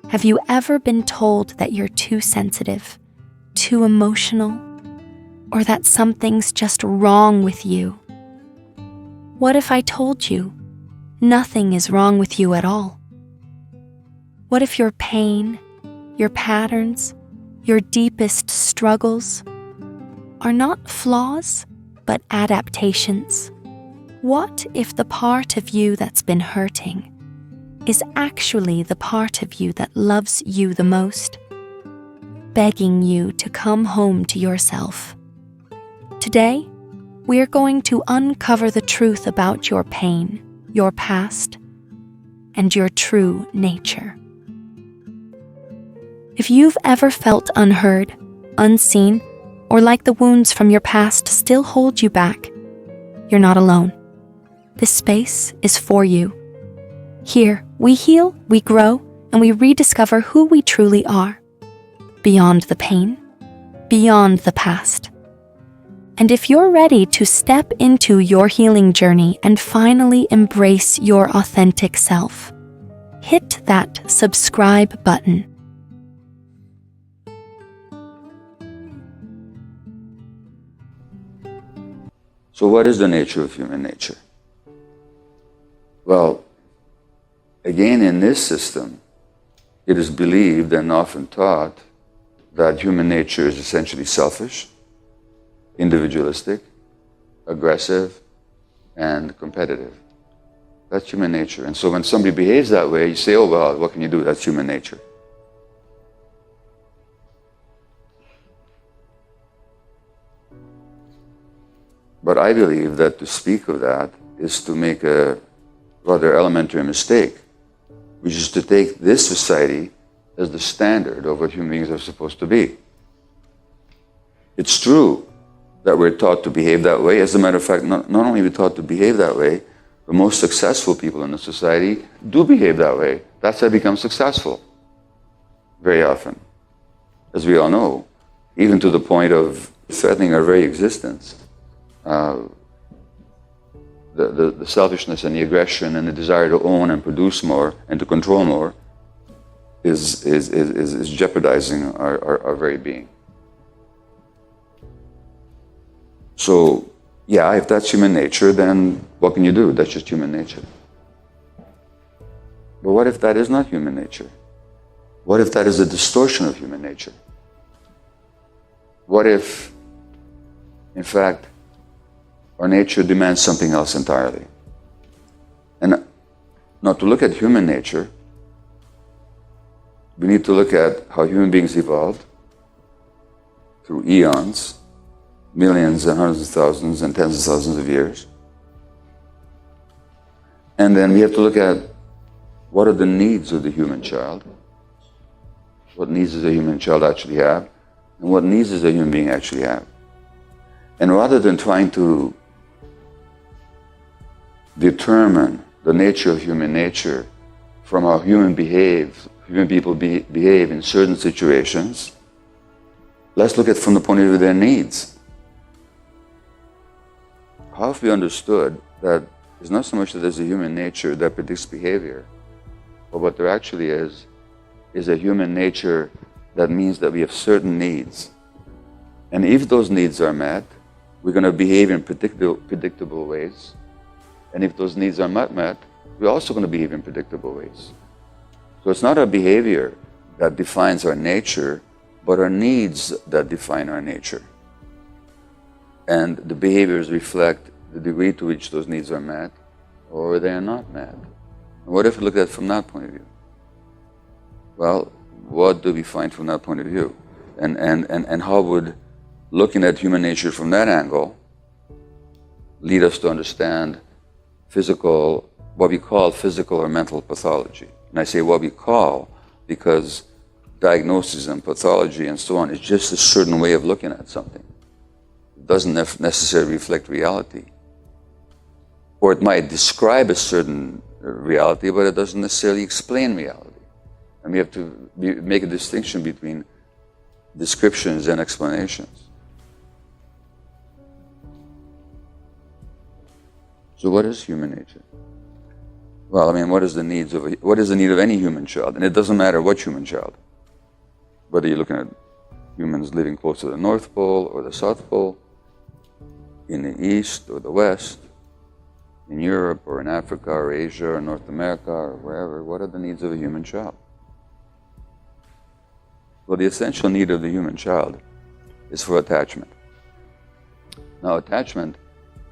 Have you ever been told that you're too sensitive, too emotional, or that something's just wrong with you? What if I told you nothing is wrong with you at all? What if your pain, your patterns, your deepest struggles are not flaws, but adaptations? What if the part of you that's been hurting is actually the part of you that loves you the most, begging you to come home to yourself? Today, we're going to uncover the truth about your pain, your past, and your true nature. If you've ever felt unheard, unseen, or like the wounds from your past still hold you back, you're not alone. This space is for you. Here, we heal, we grow, and we rediscover who we truly are, beyond the pain, beyond the past. And if you're ready to step into your healing journey and finally embrace your authentic self, hit that subscribe button. So what is the nature of human nature? Well, again, in this system, it is believed and often taught that human nature is essentially selfish, individualistic, aggressive, and competitive. That's human nature. And so when somebody behaves that way, you say, oh, well, what can you do? That's human nature. But I believe that to speak of that is to make a rather elementary mistake, which is to take this society as the standard of what human beings are supposed to be. It's true that we're taught to behave that way. As a matter of fact, not only are we taught to behave that way, the most successful people in the society do behave that way. That's how they become successful, very often, as we all know, even to the point of threatening our very existence. The selfishness and the aggression and the desire to own and produce more and to control more is jeopardizing our very being. So, yeah, if that's human nature, then what can you do? That's just human nature. But what if that is not human nature? What if that is a distortion of human nature? What if, in fact, our nature demands something else entirely? And now, to look at human nature, we need to look at how human beings evolved through eons, millions and hundreds of thousands and tens of thousands of years. And then we have to look at what are the needs of the human child, what needs does a human child actually have, and what needs does a human being actually have. And rather than trying to determine the nature of human nature from how human people behave in certain situations, let's look at it from the point of view of their needs. How have we understood that it's not so much that there's a human nature that predicts behavior, but what there actually is a human nature that means that we have certain needs. And if those needs are met, we're going to behave in predictable ways. And if those needs are not met, we're also going to behave in predictable ways. So it's not our behavior that defines our nature, but our needs that define our nature. And the behaviors reflect the degree to which those needs are met or they are not met. And what if we look at it from that point of view? Well, what do we find from that point of view? And how would looking at human nature from that angle lead us to understand what we call physical or mental pathology? And I say what we call because diagnosis and pathology and so on is just a certain way of looking at something. It doesn't necessarily reflect reality. Or it might describe a certain reality, but it doesn't necessarily explain reality. And we have to make a distinction between descriptions and explanations. So what is human nature? Well, I mean, what is the need of any human child? And it doesn't matter what human child. Whether you're looking at humans living close to the North Pole or the South Pole, in the East or the West, in Europe or in Africa or Asia or North America or wherever, what are the needs of a human child? Well, the essential need of the human child is for attachment. Now, attachment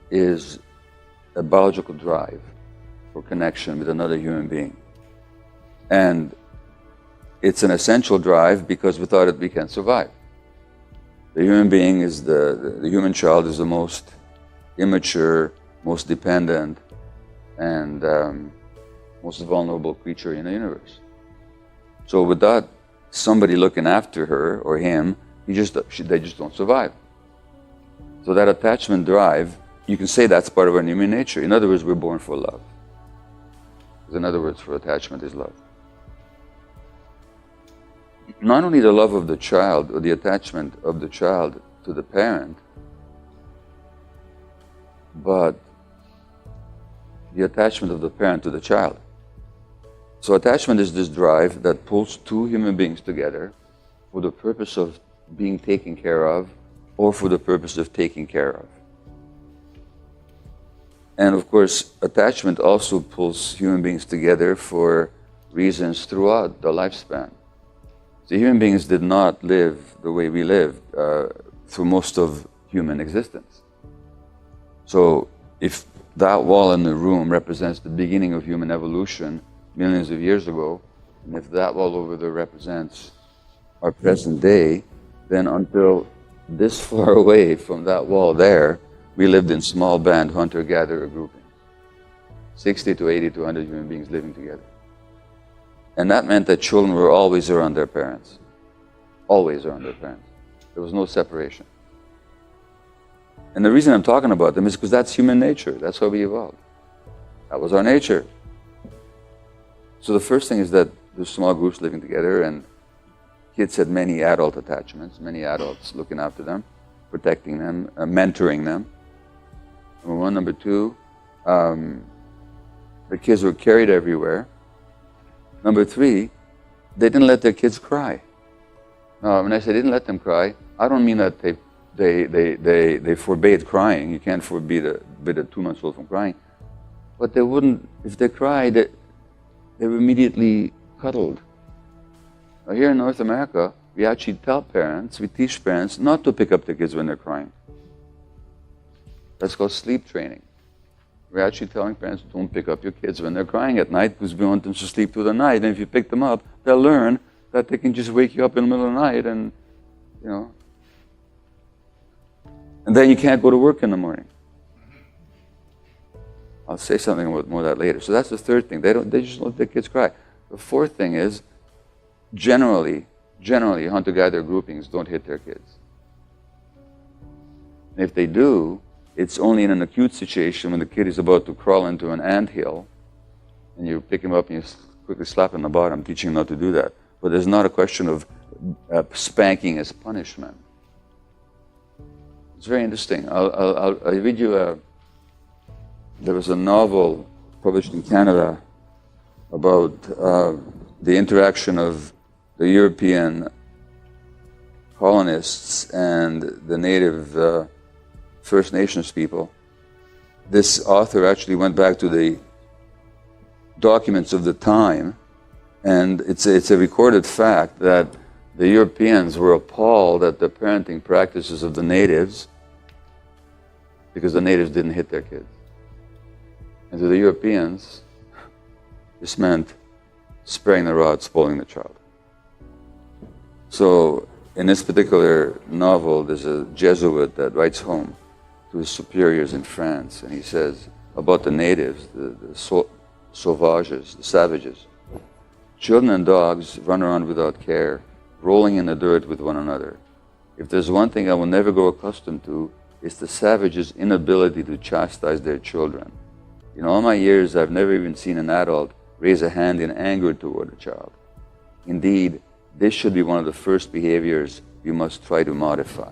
is a biological drive for connection with another human being. And it's an essential drive because without it we can't survive. The human being is the human child is the most immature, most dependent, and most vulnerable creature in the universe. So without somebody looking after her or him, they just don't survive. So that attachment drive, you can say that's part of our human nature. In other words, we're born for love. Another word for attachment is love. Not only the love of the child or the attachment of the child to the parent, but the attachment of the parent to the child. So attachment is this drive that pulls two human beings together for the purpose of being taken care of or for the purpose of taking care of. And of course, attachment also pulls human beings together for reasons throughout the lifespan. So human beings did not live the way we lived through most of human existence. So if that wall in the room represents the beginning of human evolution millions of years ago, and if that wall over there represents our present day, then until this far away from that wall there, we lived in small band hunter-gatherer groupings. 60 to 80 to 100 human beings living together. And that meant that children were always around their parents. Always around their parents. There was no separation. And the reason I'm talking about them is because that's human nature. That's how we evolved. That was our nature. So the first thing is that there's small groups living together, and kids had many adult attachments, many adults looking after them, protecting them, mentoring them. Number one. Number two, the kids were carried everywhere. Number three, they didn't let their kids cry. Now, when I say didn't let them cry, I don't mean that they forbade crying. You can't forbid a 2-month-old from crying. But they wouldn't, if they cried, they were immediately cuddled. Now, here in North America, we actually tell parents, we teach parents not to pick up their kids when they're crying. That's called sleep training. We're actually telling parents, don't pick up your kids when they're crying at night because we want them to sleep through the night. And if you pick them up, they'll learn that they can just wake you up in the middle of the night and, and then you can't go to work in the morning. I'll say something about more of that later. So that's the third thing. They just don't let their kids cry. The fourth thing is, generally, hunter-gatherer groupings don't hit their kids. And if they do, it's only in an acute situation when the kid is about to crawl into an anthill, and you pick him up and you quickly slap him on the bottom, teaching him not to do that. But there's not a question of spanking as punishment. It's very interesting. I'll read you there was a novel published in Canada about the interaction of the European colonists and the native First Nations people. This author actually went back to the documents of the time, and it's a recorded fact that the Europeans were appalled at the parenting practices of the natives because the natives didn't hit their kids. And to the Europeans, this meant sparing the rod, spoiling the child. So in this particular novel, there's a Jesuit that writes home to his superiors in France, and he says about the natives, the sauvages, the savages. Children and dogs run around without care, rolling in the dirt with one another. If there's one thing I will never grow accustomed to, it's the savages' inability to chastise their children. In all my years, I've never even seen an adult raise a hand in anger toward a child. Indeed, this should be one of the first behaviors we must try to modify.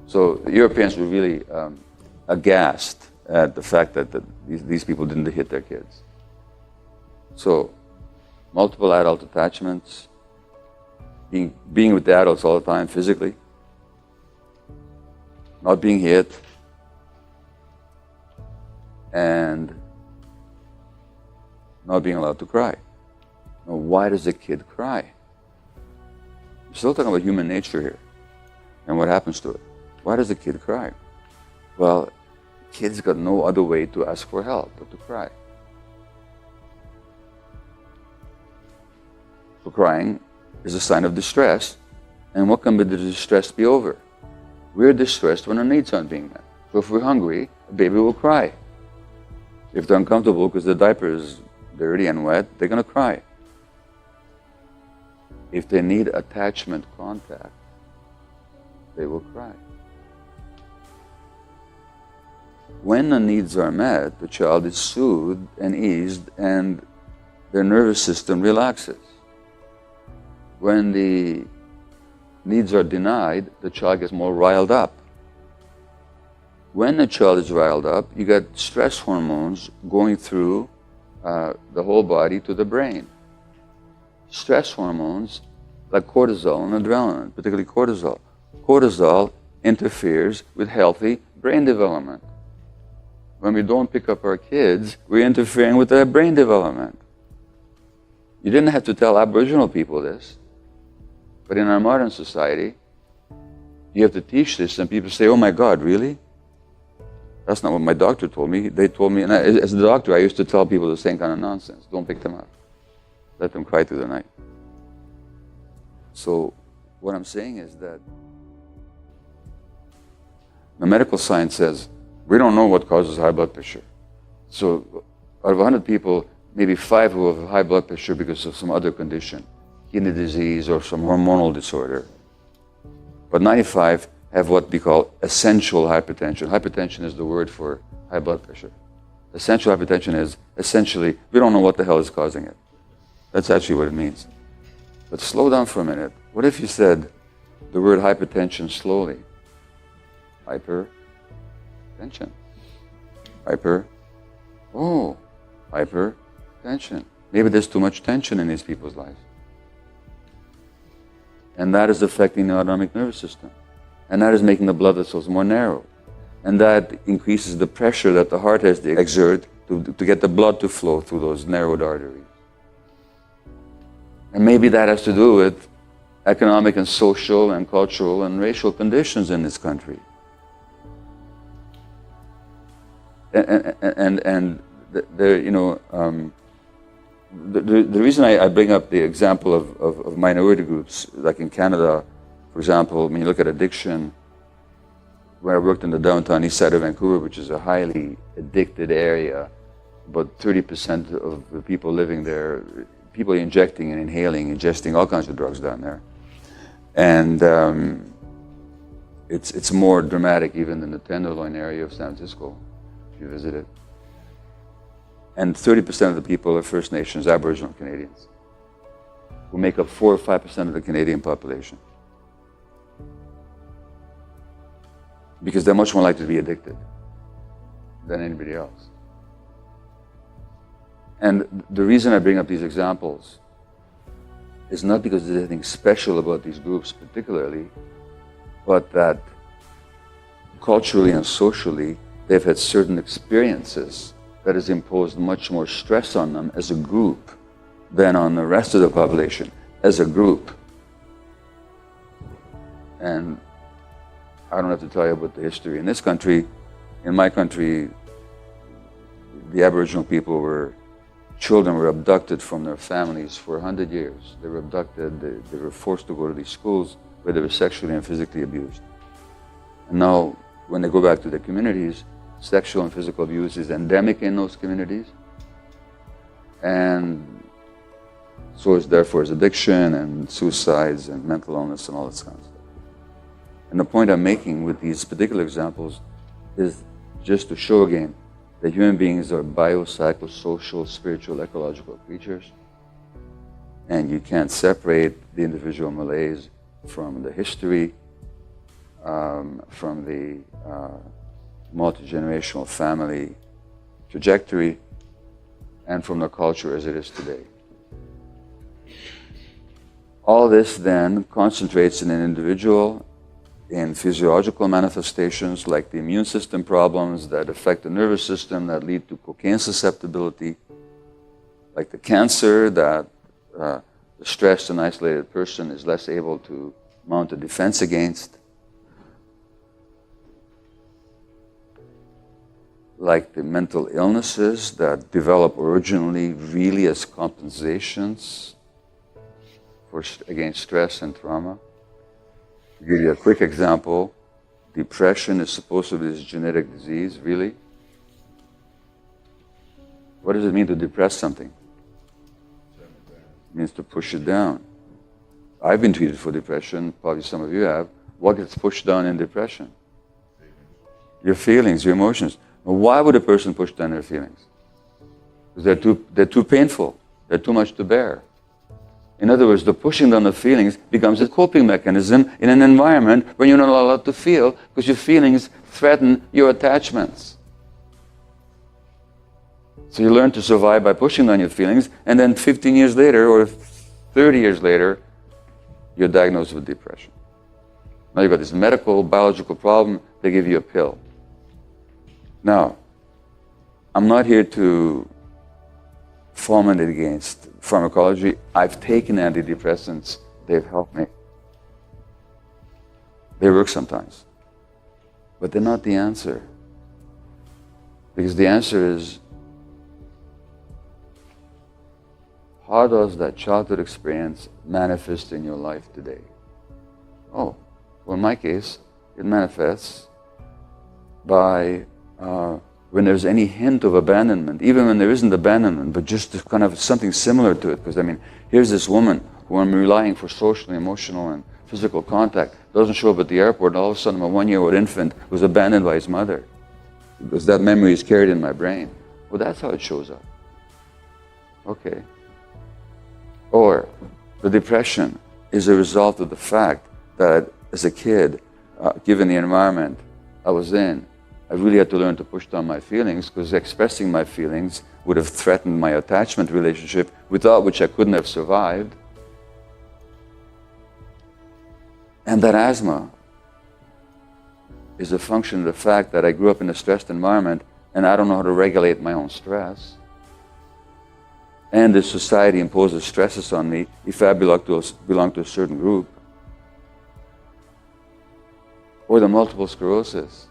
So the Europeans were really aghast at the fact that these people didn't hit their kids. So, multiple adult attachments, being with the adults all the time physically, not being hit, and not being allowed to cry. Now, why does a kid cry? We're still talking about human nature here and what happens to it. Why does a kid cry? Well, kids got no other way to ask for help but to cry. So crying is a sign of distress, and what can the distress be over? We're distressed when our needs aren't being met. So if we're hungry, a baby will cry. If they're uncomfortable because the diaper is dirty and wet, they're going to cry. If they need attachment contact, they will cry. When the needs are met, the child is soothed and eased and their nervous system relaxes. When the needs are denied, the child gets more riled up. When the child is riled up, you get stress hormones going through the whole body to the brain. Stress hormones like cortisol and adrenaline, particularly cortisol. Cortisol interferes with healthy brain development. When we don't pick up our kids, we're interfering with their brain development. You didn't have to tell Aboriginal people this, but in our modern society, you have to teach this, and people say, oh my God, really? That's not what my doctor told me. They told me, and as a doctor, I used to tell people the same kind of nonsense. Don't pick them up. Let them cry through the night. So what I'm saying is that the medical science says, we don't know what causes high blood pressure. So out of 100 people, maybe 5 who have high blood pressure because of some other condition, kidney disease or some hormonal disorder. But 95 have what we call essential hypertension. Hypertension is the word for high blood pressure. Essential hypertension is essentially, we don't know what the hell is causing it. That's actually what it means. But slow down for a minute. What if you said the word hypertension slowly? Hypertension. Hypertension. Maybe there's too much tension in these people's lives. And that is affecting the autonomic nervous system. And that is making the blood vessels more narrow. And that increases the pressure that the heart has to exert to get the blood to flow through those narrowed arteries. And maybe that has to do with economic and social and cultural and racial conditions in this country. And the reason I bring up the example of minority groups, like in Canada, for example, when you look at addiction, where I worked in the downtown east side of Vancouver, which is a highly addicted area, about 30% of the people living there, people injecting and ingesting all kinds of drugs down there. And it's more dramatic even than the Tenderloin area of San Francisco, if you visit it. And 30% of the people are First Nations, Aboriginal Canadians, who make up 4 or 5% of the Canadian population. Because they're much more likely to be addicted than anybody else. And the reason I bring up these examples is not because there's anything special about these groups particularly, but that culturally and socially, they've had certain experiences that has imposed much more stress on them as a group than on the rest of the population as a group. And I don't have to tell you about the history in this country. In my country, the Aboriginal children were abducted from their families for 100 years. They were abducted, they were forced to go to these schools where they were sexually and physically abused. And now, when they go back to their communities, sexual and physical abuse is endemic in those communities. And so is therefore is addiction and suicides and mental illness and all this kind of stuff. And the point I'm making with these particular examples is just to show again that human beings are biopsychosocial, spiritual, ecological creatures. And you can't separate the individual malaise from the history, from the multi-generational family trajectory, and from the culture as it is today. All this then concentrates in an individual in physiological manifestations like the immune system problems that affect the nervous system that lead to cocaine susceptibility, like the cancer that the stressed and isolated person is less able to mount a defense against, like the mental illnesses that develop originally really as compensations against stress and trauma. To give you a quick example, depression is supposed to be this genetic disease, really? What does it mean to depress something? It means to push it down. I've been treated for depression, probably some of you have. What gets pushed down in depression? Your feelings, your emotions. Well, why would a person push down their feelings? Because they're too painful. They're too much to bear. In other words, the pushing down of feelings becomes a coping mechanism in an environment where you're not allowed to feel because your feelings threaten your attachments. So you learn to survive by pushing down your feelings, and then 15 years later or 30 years later, you're diagnosed with depression. Now you've got this medical, biological problem, they give you a pill. Now, I'm not here to fulminate against pharmacology. I've taken antidepressants, they've helped me. They work sometimes. But they're not the answer. Because the answer is, how does that childhood experience manifest in your life today? Oh, well, in my case, it manifests by when there's any hint of abandonment, even when there isn't abandonment, but just kind of something similar to it. Because I mean, here's this woman who I'm relying for social, emotional, and physical contact, doesn't show up at the airport, and all of a sudden my 1-year-old infant was abandoned by his mother. Because that memory is carried in my brain. Well, that's how it shows up. Okay. Or the depression is a result of the fact that as a kid, given the environment I was in, I really had to learn to push down my feelings because expressing my feelings would have threatened my attachment relationship, without which I couldn't have survived. And that asthma is a function of the fact that I grew up in a stressed environment and I don't know how to regulate my own stress. And the society imposes stresses on me if I belong to a certain group. Or the multiple sclerosis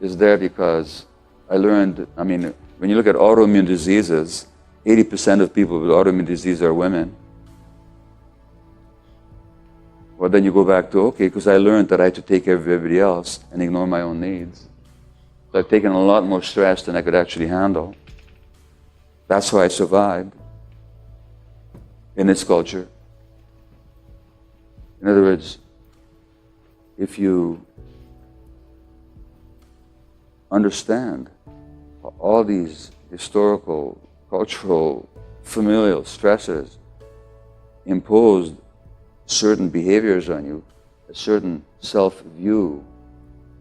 is there because I learned, I mean, when you look at autoimmune diseases, 80% of people with autoimmune disease are women. Well, then you go back to, okay, because I learned that I had to take care of everybody else and ignore my own needs. So I've taken a lot more stress than I could actually handle. That's why I survived in this culture. In other words, if you understand all these historical, cultural, familial stresses imposed certain behaviors on you, a certain self-view,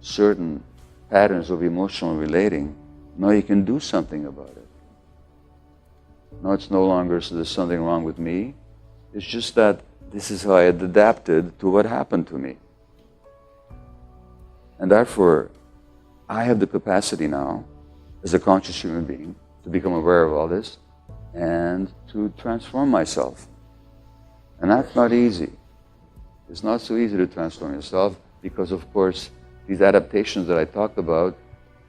certain patterns of emotional relating, now you can do something about it. Now it's no longer so there's something wrong with me, it's just that this is how I had adapted to what happened to me. And therefore, I have the capacity now, as a conscious human being, to become aware of all this and to transform myself. And that's not easy. It's not so easy to transform yourself because, of course, these adaptations that I talked about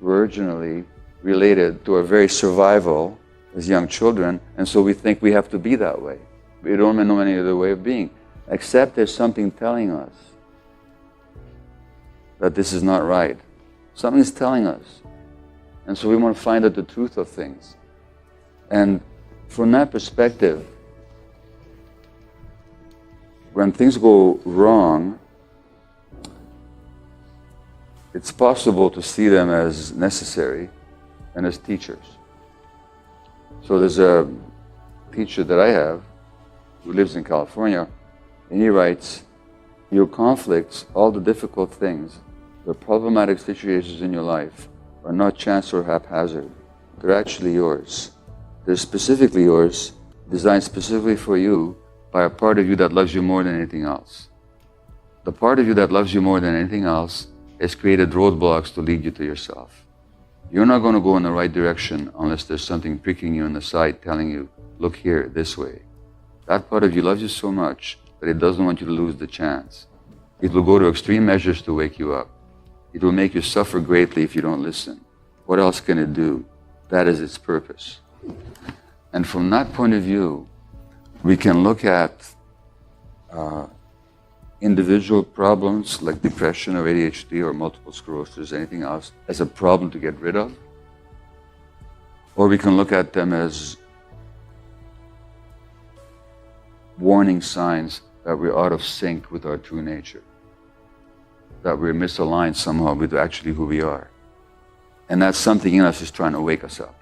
were originally related to our very survival as young children, and so we think we have to be that way. We don't know any other way of being, except there's something telling us that this is not right. Something's telling us. And so we want to find out the truth of things. And from that perspective, when things go wrong, it's possible to see them as necessary and as teachers. So there's a teacher that I have who lives in California, and he writes, your conflicts, all the difficult things, the problematic situations in your life are not chance or haphazard. They're actually yours. They're specifically yours, designed specifically for you by a part of you that loves you more than anything else. The part of you that loves you more than anything else has created roadblocks to lead you to yourself. You're not going to go in the right direction unless there's something pricking you in the side telling you, look here, this way. That part of you loves you so much that it doesn't want you to lose the chance. It will go to extreme measures to wake you up. It will make you suffer greatly if you don't listen. What else can it do? That is its purpose. And from that point of view, we can look at individual problems like depression or ADHD or multiple sclerosis, anything else, as a problem to get rid of. Or we can look at them as warning signs that we're out of sync with our true nature, that we're misaligned somehow with actually who we are. And that something in us is trying to wake us up.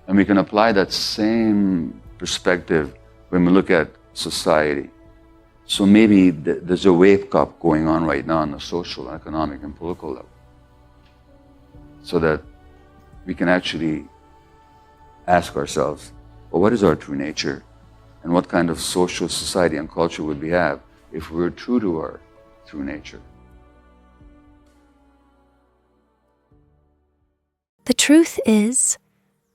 And we can apply that same perspective when we look at society. So maybe there's a wake up going on right now on the social, economic, and political level, so that we can actually ask ourselves, well, what is our true nature? And what kind of social society and culture would we have if we were true to our true nature? The truth is,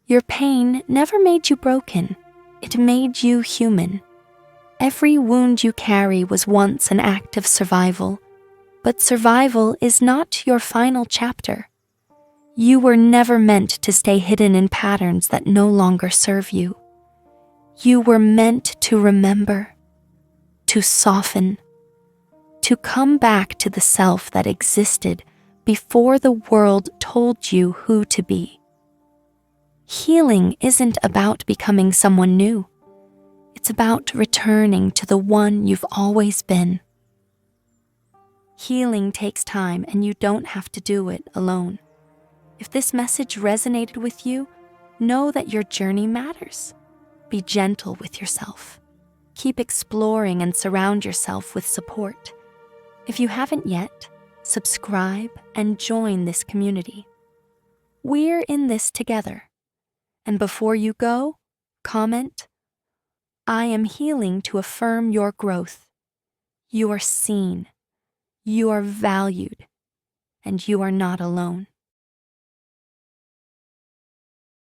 your pain never made you broken. It made you human. Every wound you carry was once an act of survival, but survival is not your final chapter. You were never meant to stay hidden in patterns that no longer serve you. You were meant to remember, to soften, to come back to the self that existed before the world told you who to be. Healing isn't about becoming someone new. It's about returning to the one you've always been. Healing takes time, and you don't have to do it alone. If this message resonated with you, know that your journey matters. Be gentle with yourself. Keep exploring and surround yourself with support. If you haven't yet, subscribe and join this community. We're in this together. And before you go, comment, I am healing to affirm your growth. You are seen, you are valued, and you are not alone.